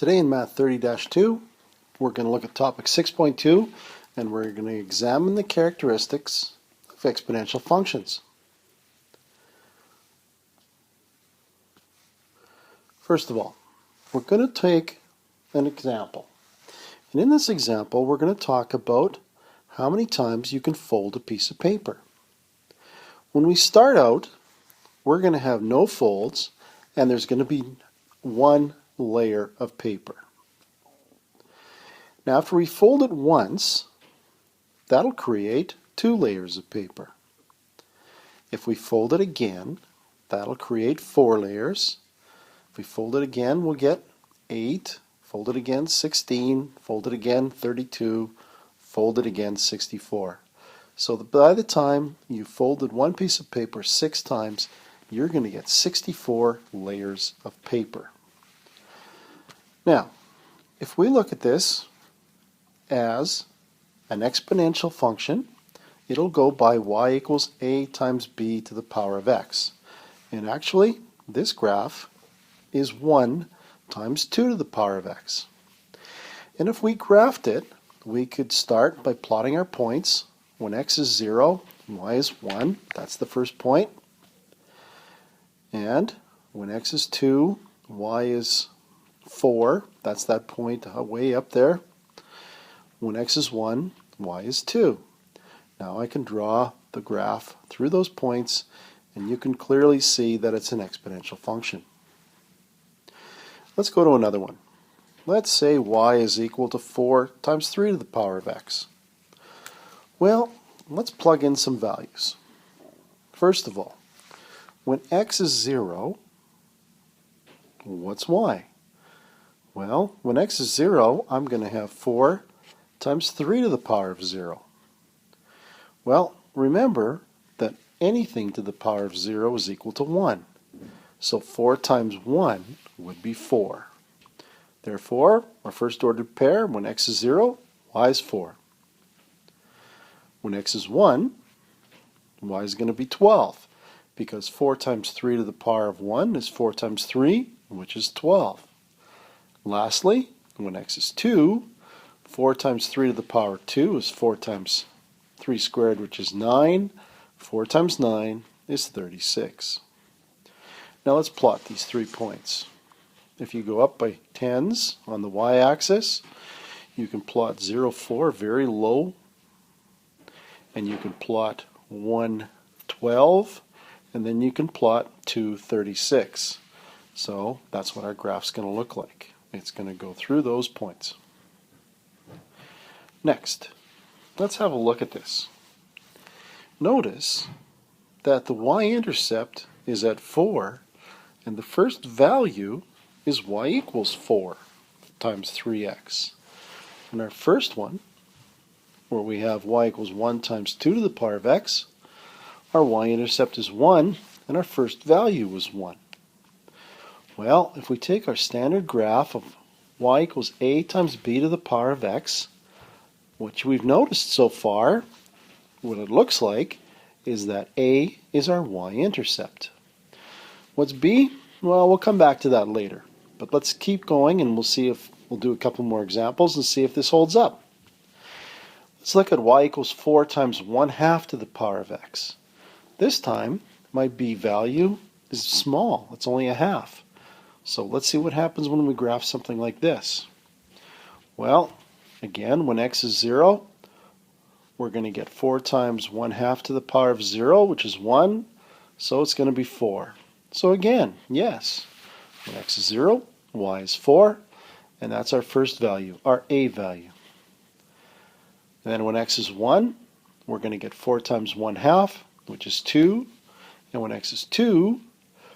Today in Math 30-2, we're going to look at topic 6.2 and we're going to examine the characteristics of exponential functions. First of all, we're going to take an example. And in this example, we're going to talk about how many times you can fold a piece of paper. When we start out, we're going to have no folds and there's going to be one layer of paper. Now after we fold it once, that'll create 2 layers of paper. If we fold it again, that'll create 4 layers. If we fold it again, we'll get 8, fold it again 16, fold it again 32, fold it again 64. So by the time you folded one piece of paper 6 times, you're going to get 64 layers of paper. Now, if we look at this as an exponential function, it'll go by y equals a times b to the power of x. And actually, this graph is 1 times 2 to the power of x. And if we graphed it, we could start by plotting our points. When x is 0, y is 1, that's the first point. And when x is 2, y is 4, that's that point way up there. When x is 1, y is 2. Now I can draw the graph through those points and you can clearly see that it's an exponential function. Let's go to another one. Let's say y is equal to 4 times 3 to the power of x. Well, let's plug in some values. First of all, when x is 0, what's y? Well, when x is 0, I'm going to have 4 times 3 to the power of 0. Well, remember that anything to the power of 0 is equal to 1. So 4 times 1 would be 4. Therefore, our first ordered pair, when x is 0, y is 4. When x is 1, y is going to be 12, because 4 times 3 to the power of 1 is 4 times 3, which is 12. Lastly, when x is 2, 4 times 3 to the power of 2 is 4 times 3 squared, which is 9. 4 times 9 is 36. Now let's plot these 3 points. If you go up by tens on the y-axis, you can plot 0, 4 very low, and you can plot 1, 12, and then you can plot 2, 36. So that's what our graph's going to look like. It's going to go through those points. Next, let's have a look at this. Notice that the y-intercept is at 4, and the first value is y equals 4 times 3x. And our first one, where we have y equals 1 times 2 to the power of x, our y-intercept is 1, and our first value was 1. Well, if we take our standard graph of y equals a times b to the power of x, what we've noticed so far, what it looks like, is that a is our y-intercept. What's b? Well, we'll come back to that later. But let's keep going and we'll see if we'll do a couple more examples and see if this holds up. Let's look at y equals 4 times 1/2 to the power of x. This time, my b value is small. It's only a half. So let's see what happens when we graph something like this. Well, again, when x is 0, we're going to get 4 times 1/2 to the power of 0, which is 1. So it's going to be 4. So again, yes, when x is 0, y is 4, and that's our first value, our a value. And then when x is 1, we're going to get 4 times 1/2, which is 2. And when x is 2,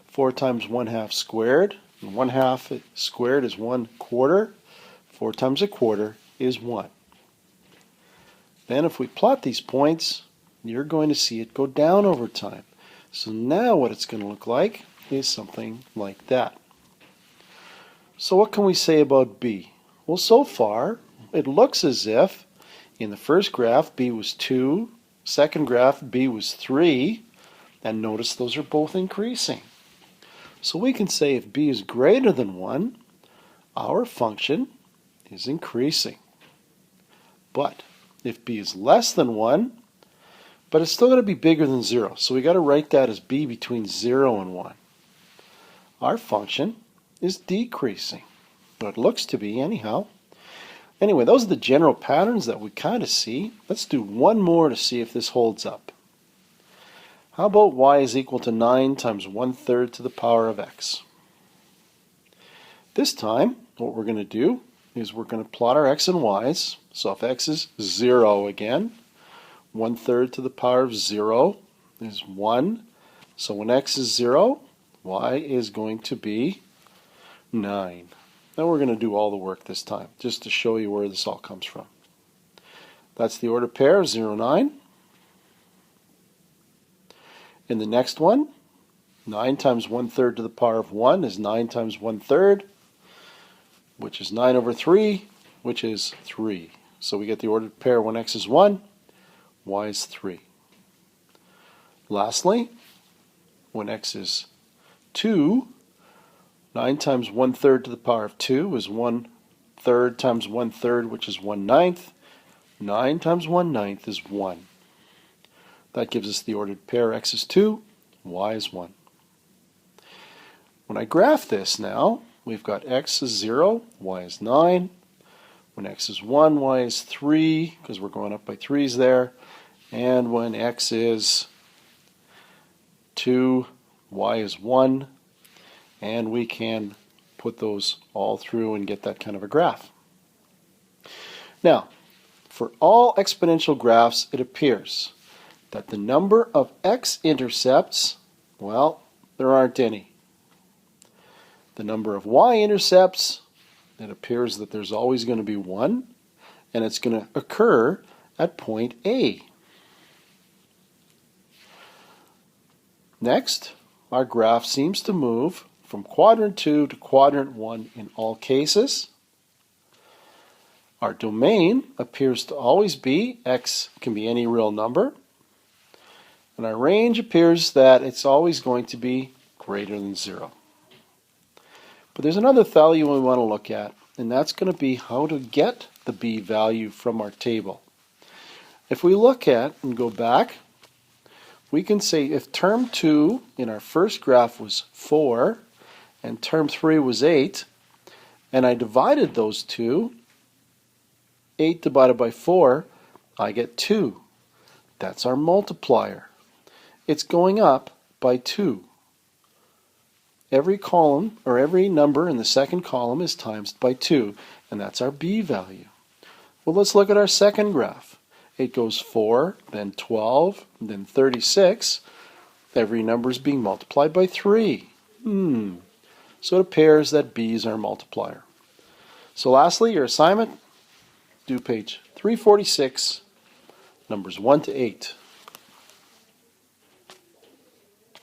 4 times 1/2 squared, and 1/2 squared is 1/4. 4 times 1/4 is 1. Then if we plot these points, you're going to see it go down over time. So now what it's going to look like is something like that. So what can we say about b? Well, so far, it looks as if in the first graph b was 2, second graph b was 3, and notice those are both increasing. So we can say if b is greater than 1, our function is increasing. But if b is less than 1, but it's still going to be bigger than 0, so we got to write that as b between 0 and 1. Our function is decreasing. Or it looks to be anyhow. Anyway, those are the general patterns that we kind of see. Let's do one more to see if this holds up. How about y is equal to 9 times 1/3 to the power of x? This time, what we're going to do is we're going to plot our x and y's. So if x is 0 again, 1/3 to the power of 0 is 1. So when x is 0, y is going to be 9. Now we're going to do all the work this time, just to show you where this all comes from. That's the ordered pair, 0, 9. In the next one, 9 times 1/3 to the power of 1 is 9 times 1/3, which is 9 over 3, which is 3. So we get the ordered pair when x is 1, y is 3. Lastly, when x is 2, 9 times 1/3 to the power of 2 is 1/3 times 1/3, which is 1/9. 9 times 1/9 is 1. That gives us the ordered pair x is 2, y is 1. When I graph this now, we've got x is 0, y is 9. When x is 1, y is 3, because we're going up by 3's there. And when x is 2, y is 1. And we can put those all through and get that kind of a graph. Now, for all exponential graphs, it appears that the number of x-intercepts, well, there aren't any. The number of y-intercepts, it appears that there's always going to be 1, and it's going to occur at point A. Next, our graph seems to move from quadrant 2 to quadrant 1 in all cases. Our domain appears to always be x can be any real number. And our range appears that it's always going to be greater than 0. But there's another value we want to look at, and that's going to be how to get the b value from our table. If we look at and go back, we can say if term 2 in our first graph was 4 and term 3 was 8, and I divided those two, 8 divided by 4, I get 2. That's our multiplier. It's going up by 2. Every column, or every number in the second column is times by 2, and that's our b value. Well, let's look at our second graph. It goes 4, then 12, then 36. Every number is being multiplied by 3. So it appears that b is our multiplier. So lastly, your assignment, do page 346, numbers 1 to 8.